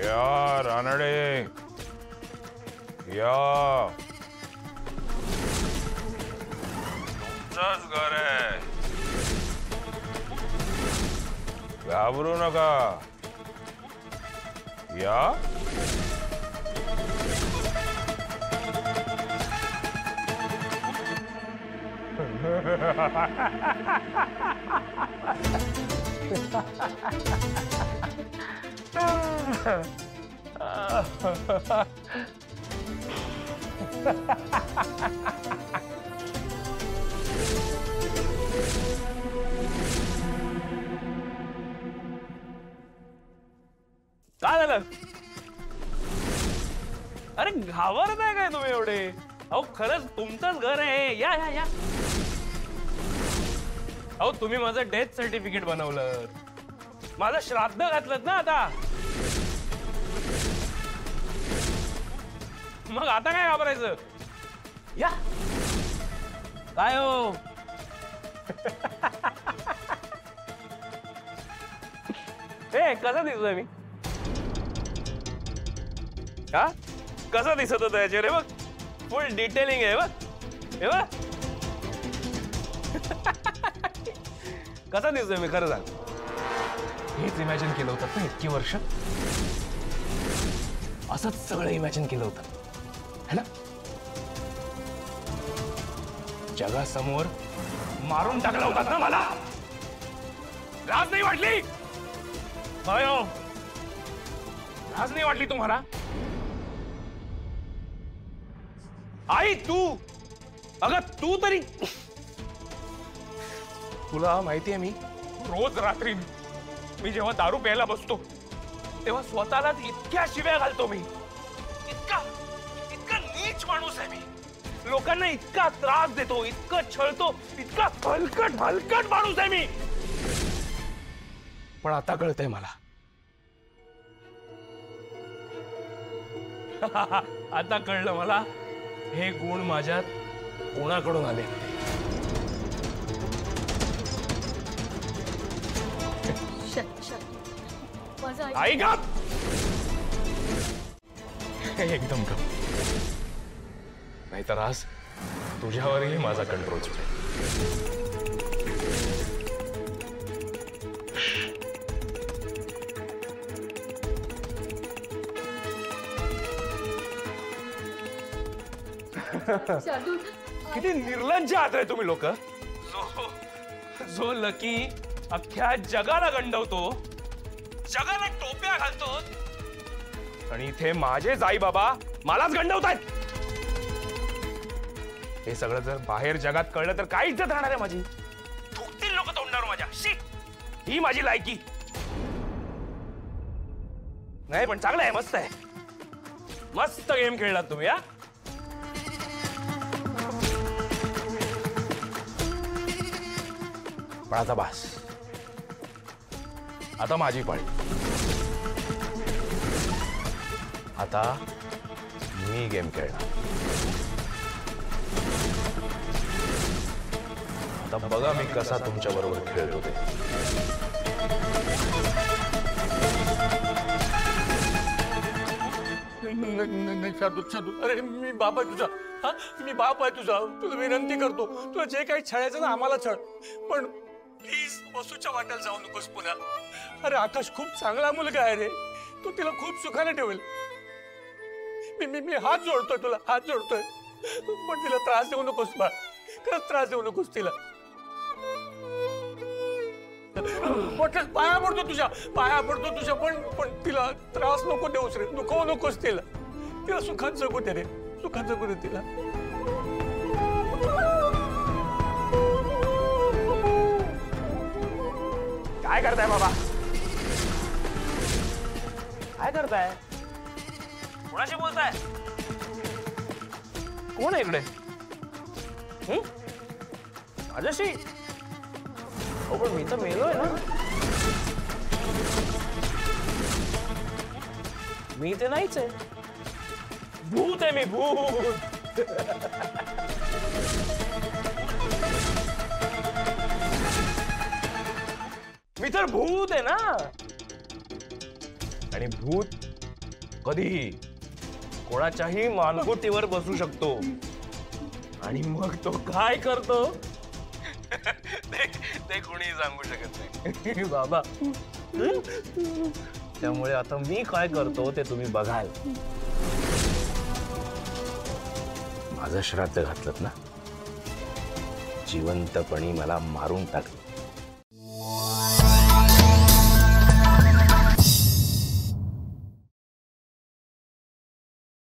या रानडे या, तुमचंच घर आहे, घाबरू नका. या काय झालं? अरे घाबरताय काय तुम्ही एवढे? अहो खरंच तुमचंच घर आहे. या या या. अहो तुम्ही माझं डेथ सर्टिफिकेट बनवलं, माझं श्राद्ध घातलं ना आता. मग आता काय घाबरायचं? या. काय हो? हे कसं दिसतोय मी? हा कसं दिसत होतं याच्यावर? बघ फुल डिटेलिंग आहे बघ. हे बघ कसा दिसतोय मी? खरं सांग. हेच इमॅजिन केलं होतं ना इतकी वर्ष? असंच सगळं इमॅजिन केलं होतं है ना? जगासमोर मारून टाकलं होतं ना मला. लाज नाही वाटली? अयो लाज नाही वाटली तुम्हाला? आई तू, अगं तू तरी, तुला माहितीये मी रोज रात्री मी जेव्हा दारू प्यायला बसतो तेव्हा स्वतःलाच इतक्या शिव्या घालतो मी. इतका इतका नीच माणूस आहे मी. लोकांना इतका त्रास देतो, इतकं छळतो, इतका हलकट हलकट माणूस आहे मी. पण आता कळतंय मला. आता कळलं मला हे गुण माझ्यात कोणाकडून आले. आई गप. एकदम गप. नाहीतर आज तुझ्यावरही माझा कंट्रोल सुटेल. किती निर्लज्ज आहात रे तुम्ही लोक. जो लकी अख्ख्या जगाला गंडवतो, जगाला टोप्या घालतो, आणि इथे माझेच आई बाबा मलाच गंडवतायत. हे सगळं जर बाहेर जगात कळलं तर काय इज्जत राहणार आहे माझी? थुकतील लोक तोंडावर माझ्या. शी, ही माझी लायकी नाही. पण चांगलं आहे, मस्त आहे. मस्त गेम खेळलात तुम्ही. हा पण आता बास. आता माझी पाळी. आता मी गेम खेळणार. आता बघा मी कसा तुमच्या बरोबर खेळतो ते. अरे मी बाप आहे तुझा. हा मी बाप आहे तुझा. तुला विनंती करतो, तुला जे काही छळायचं ना आम्हाला छळ, पण प्लीज वसूच्या वाट्याला जाऊ नकोस पुन्हा. अरे आकाश खूप चांगला मुलगा आहे रे. तू तिला खूप सुखाने ठेवेल. मी हात जोडतोय, तुला हात जोडतोय, पण तिला त्रास देऊ नकोस बाळ. खरंच त्रास देऊ नकोस तिला. पाया पडतो तुझ्या, पाया पडतो तुझ्या, पण तिला त्रास नको देऊस रे. दुखवू नकोस तिला. तिला सुखात जगू दे रे, सुखात जगू दे तिला. काय करताय बाबा? काय करताय? कोणाशी बोलताय? कोण आहे इकडे? माझ्याशी? हो पण मी तर मेलोय ना. मी ते नाहीच आहे. भूत आहे मी, भूत. मी तर भूत आहे ना. आणि भूत कधीही कोणाच्याही मानगुटीवर बसू शकतो आणि मग तो काय करतो ते कोणी सांगू शकत नाही बाबा. त्यामुळे आता मी काय करतो ते तुम्ही बघाल. माझं श्राद्ध घातलं ना, जिवंतपणी मला मारून टाक.